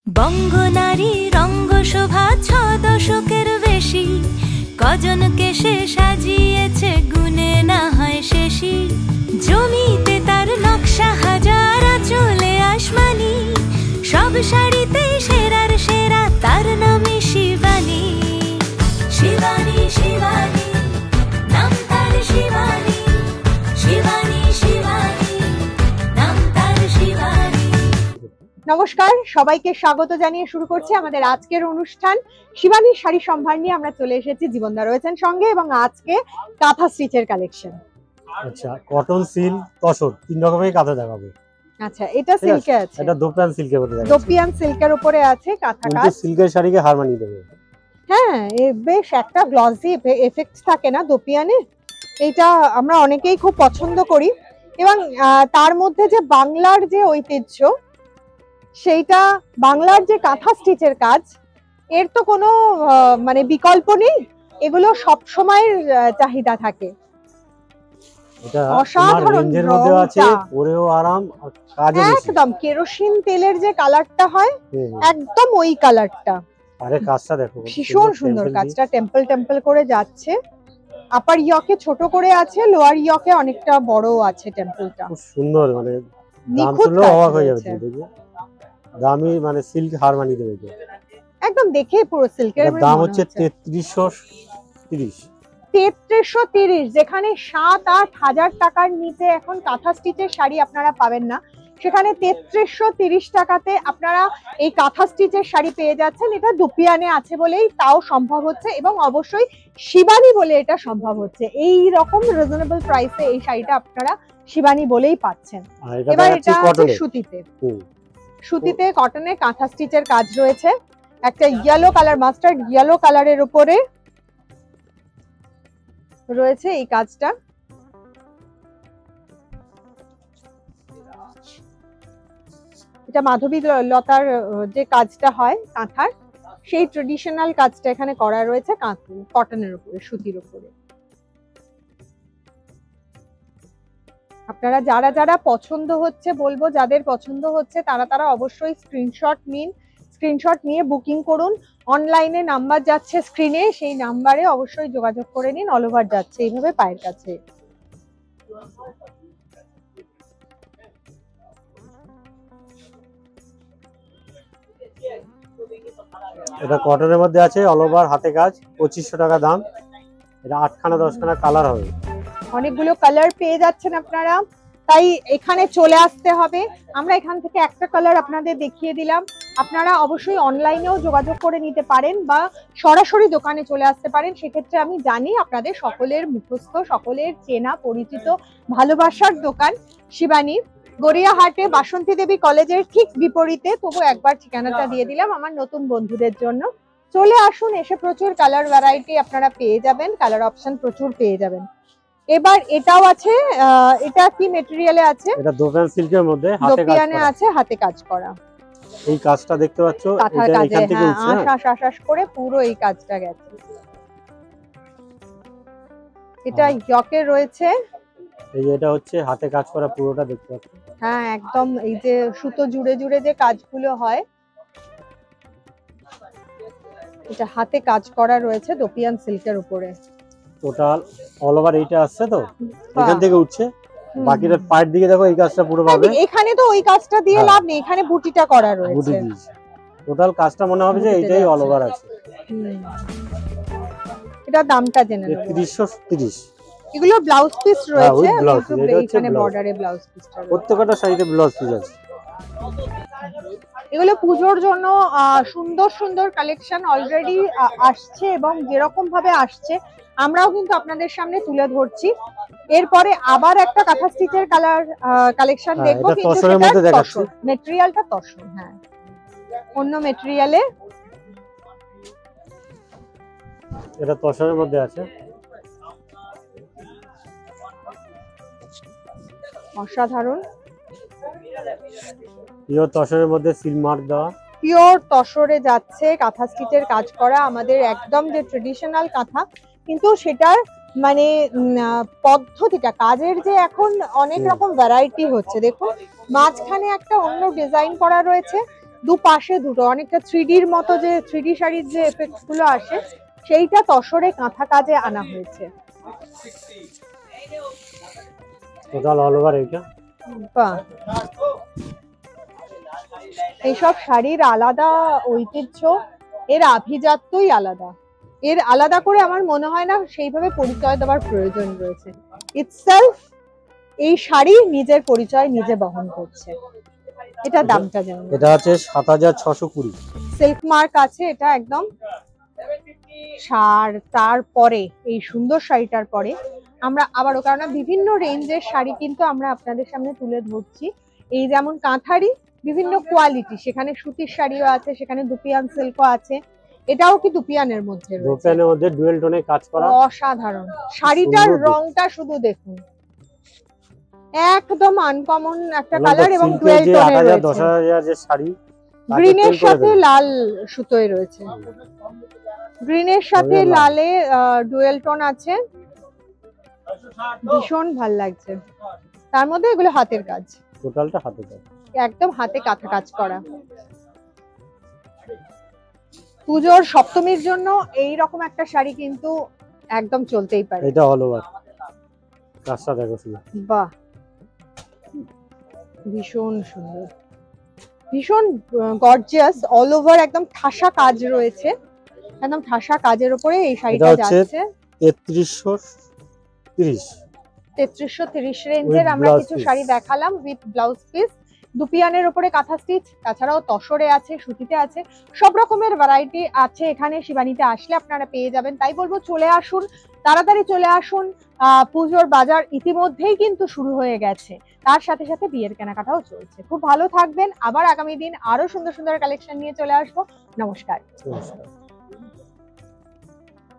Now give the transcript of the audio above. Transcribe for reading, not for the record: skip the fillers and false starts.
বঙ্গনারী রঙ্গশোভা ৬ দশকের বেশি, কজনকে সে সাজিয়েছে গুণে না হয় শেষই। জমিতে তার নকশা হাজার, চলে আসমানি, সব শাড়িতে সেরার সেরা, তার নামে শিবানী। শিবানী শিবানী নাম তার, শিবানী শিবানী শিবানী নাম তার, শিবানী। নমস্কার, সবাইকে স্বাগত জানিয়ে শুরু করছি আমাদের আজকের অনুষ্ঠান। শিবানীর শাড়ি সম্ভার নিয়ে আমরা চলে এসেছি, জীবনদা রয়েছেন সঙ্গে, এবং আজকে কাঁথা স্টিচের কালেকশন। আচ্ছা, কটন, সিল্ক, তসর তিন রকমের কাঁথা দেখাবো। আচ্ছা, এটা সিল্কে আছে, এটা দোপিয়ান সিল্কের উপরে দেখাচ্ছি। দোপিয়ান সিল্কের উপরে আছে কাঁথা কাজ। সিল্কের শাড়িকে হার মানিয়ে দেবে। হ্যাঁ, বেশ একটা গ্লসি এফেক্ট থাকে না দোপিয়ানে, এটা আমরা অনেকেই খুব পছন্দ করি। এবং তার মধ্যে যে বাংলার যে ঐতিহ্য, সেইটা বাংলার যে কাঁথা স্টিচের কাজ, এর তো কোনো মানে বিকল্প নেই। এগুলো সব সময় চাহিদা থাকে। এটা অসাধারণ রেঞ্জের মধ্যে আছে, পরেও আরাম, আর কাজে বেশি। একদম কেরোসিন তেলের যে কালারটা হয়, একদম ওই কালারটা। আরে কাজটা দেখো, ভীষণ সুন্দর কাজটা, টেম্পল টেম্পল করে যাচ্ছে। আপার ইয়কে ছোট করে আছে, লোয়ার ইয়কে অনেকটা বড় আছে টেম্পলটা। খুব সুন্দর, মানে দাম নিখুঁত শুনলে কাজ অবাক হয়ে যাবে। রয়েছে। দেখবে দামি, মানে সিল্ক হার মানিয়ে দেবে। একদম দেখে পুরো সিল্কের দাম হচ্ছে 3330। 3330, যেখানে 7-8 হাজার টাকার নিচে এখন কাঁথা স্টিচের শাড়ি আপনারা পাবেন না, সেখানে 3330 টাকাতে আপনারা এই কাঁথা স্টিচের শাড়ি পেয়ে যাচ্ছেন। এটা দুপিয়ানে আছে বলেই তাও সম্ভব হচ্ছে, এবং অবশ্যই শিবানী বলে এটা সম্ভব হচ্ছে। এই রকম রিজনেবল প্রাইসে এই শাড়িটা আপনারা শিবানী বলেই পাচ্ছেন। এবার এটা আছে সুতিতে, সুতিতে কটনে কাঁথা স্টিচের কাজ রয়েছে। একটা ইয়েলো কালার, মাস্টার্ড ইয়েলো কালারের উপরে রয়েছে এই কাজটা। এটা মাধবী লতার যে কাজটা হয় কাঁথার, সেই ট্রেডিশনাল কাজটা এখানে করা রয়েছে কটনের উপরে, সুতির উপরে। আপনারা যারা যারা পছন্দ হচ্ছে, বলবো যাদের পছন্দ হচ্ছে তারা অবশ্যই স্ক্রিনশট নিন, স্ক্রিনশট নিয়ে বুকিং করুন। অনলাইনে নাম্বার যাচ্ছে স্ক্রিনে, সেই নাম্বারে অবশ্যই যোগাযোগ করে নিন। অল ওভার যাচ্ছে এইভাবে পায়ের কাছে। এটা কটনের মধ্যে আছে, অল ওভার হাতে কাজ, 2500 টাকা দাম। এটা 8খানা 10খানা কালার হবে, অনেকগুলো কালার পেয়ে যাচ্ছেন আপনারা, তাই এখানে চলে আসতে হবে। আমরা এখান থেকে একটা কালার আপনাদের দেখিয়ে দিলাম। আপনারা অবশ্যই অনলাইনেও যোগাযোগ করে নিতে পারেন বা সরাসরি দোকানে চলে আসতে পারেন। সেক্ষেত্রে আমি জানি আপনাদের সকলের মুখস্থ, সকলের চেনা পরিচিত ভালোবাসার দোকান শিবানী, গড়িয়াহাটে বাসন্তী দেবী কলেজের ঠিক বিপরীতে। তবু একবার ঠিকানাটা দিয়ে দিলাম আমার নতুন বন্ধুদের জন্য। চলে আসুন, এসে প্রচুর কালার ভ্যারাইটি আপনারা পেয়ে যাবেন, কালার অপশন প্রচুর পেয়ে যাবেন। এবার এটাও আছে, এটা কি মেটেরিয়ালে আছে? এটা দোপিয়ান সিল্কের মধ্যে হাতে কাজ করা আছে, হাতে কাজ করা। এই কাজটা দেখতে পাচ্ছ, এটা এখান থেকে উঠছে, আশ করে পুরো এই কাজটা গেছে। এটা ইয়কে রয়েছে, এই যে এটা হচ্ছে হাতে কাজ করা, পুরোটা দেখতে পাচ্ছ। হ্যাঁ, একদম এই যে সুতো জুড়ে জুড়ে যে কাজগুলো হয়, এটা হাতে কাজ করা রয়েছে দোপিয়ান সিল্কের উপরে। টোটাল অল ওভার এইটা আসছে, তো এখান থেকে উঠছে। বাকিটা পায়ের দিকে দেখো, এই কাজটা পুরো পাবে। এখানে তো ওই কাজটা দিয়ে লাভ নেই, এখানে বুটিটা করা রয়েছে। টোটাল কাজটা মনে হবে যে এইটাই অল ওভার আছে। এটা দামটা জেনে নেব। 3330। এগুলো ব্লাউজ পিস রয়েছে, এখানে বর্ডারে ব্লাউজ পিসটা, প্রত্যেকটা শাড়িতে ব্লাউজ পিস আছে। এগুলো পুজোর জন্য সুন্দর সুন্দর কালেকশন অলরেডি আসছে, এবং যেরকম ভাবে আসছে আমরাও কিন্তু আপনাদের সামনে তুলে ধরছি। এরপরে আবার একটা কাঁথা স্টিচের কালেকশন দেখবো, কিন্তু সেটা তসর, মেটেরিয়ালটা তসর। হ্যাঁ, অন্য মেটেরিয়ালে, এটা তসরের মধ্যে আছে। অসাধারণ পিওর তসরের মধ্যে সিল মার্ক দেওয়া, পিওর তসরে যাচ্ছে, কাঁথা স্টিচের কাজ করা, আমাদের একদম যে ট্রেডিশনাল কাঁথা, কিন্তু সেটার মানে পদ্ধতিটা, কাজের যে এখন অনেক রকম ভ্যারাইটি হচ্ছে। দেখুন, মাঝখানে একটা অন্য ডিজাইন করা রয়েছে, দুপাশে দুটো অনেকটা 3Dর মতো, যে 3D শাড়ির যে এফেক্টস গুলো আসে সেইটা তসরে কাঁথা কাজে আনা হয়েছে। টোটাল অল ওভার এইটা। বাহ, এইসব শাড়ির আলাদা ঐতিহ্য, এর আভিজাত্যই আলাদা। এর আলাদা করে আমার মনে হয় না সেইভাবে পরিচয় দেওয়ার প্রয়োজন রয়েছে। ইটসেলফ এই শাড়ি নিজের পরিচয় নিজে বহন করছে। এটা দামটা জানি, এটা আছে 7620। সিল্ক মার্ক আছে এটা একদম। তারপরে এই সুন্দর শাড়িটার পরে আমরা আবারও, কারণ বিভিন্ন রেঞ্জের শাড়ি কিন্তু আমরা আপনাদের সামনে তুলে ধরছি। এই যেমন কাঁথারি বিভিন্ন কোয়ালিটি, সেখানে সুতির শাড়িও আছে, সেখানে দুপিয়ান সিল্কও আছে। এটাও কি দুপিয়ানের মধ্যে রয়েছে? দুপিয়ানের মধ্যে ডুয়েল টোনে কাজ করা, অসাধারণ। শাড়িটার রংটা শুধু দেখুন, একদম আনকমন একটা কালার এবং ডুয়েল টোনে রয়েছে। 10,000 যে শাড়ি গ্রিনের সাথে লাল সুতোয় রয়েছে, গ্রিনের সাথে লালে ডুয়েল টোন আছে, ভীষণ ভাল লাগছে। তার মধ্যে এগুলো হাতের কাজ, টোটালটা হাতের কাজ, একদম হাতে কাঁথা কাজ করা। পুজোর সপ্তমীর জন্য এই রকম একটা শাড়ি কিন্তু একদম চলতেই পারে। এটা অল ওভার কাজটা দেখো শুধু, বাহ, ভীষণ সুন্দর, ভীষণ গর্জিয়াস। অল ওভার একদম ঠাসা কাজ রয়েছে, একদম ঠাসা কাজের উপরে এই শাড়িটা যাচ্ছে। 3330 3330 রেঞ্জের আমরা কিছু শাড়ি দেখালাম উইথ ব্লাউজ পিস। দুপিয়ানের উপরে কাঁথা স্টিচ, তাছাড়াও তসরে আছে, সুতিতে আছে, সব রকমের ভ্যারাইটি আছে এখানে। শিবানীতে আসলে আপনারা পেয়ে যাবেন। তাই বলবো চলে আসুন, তাড়াতাড়ি চলে আসুন। পুজোর বাজার ইতিমধ্যেই কিন্তু শুরু হয়ে গেছে, তার সাথে সাথে বিয়ের কেনাকাটাও চলছে। খুব ভালো থাকবেন, আবার আগামী দিন আরো সুন্দর সুন্দর কালেকশন নিয়ে চলে আসবো। নমস্কার। নমস্কার।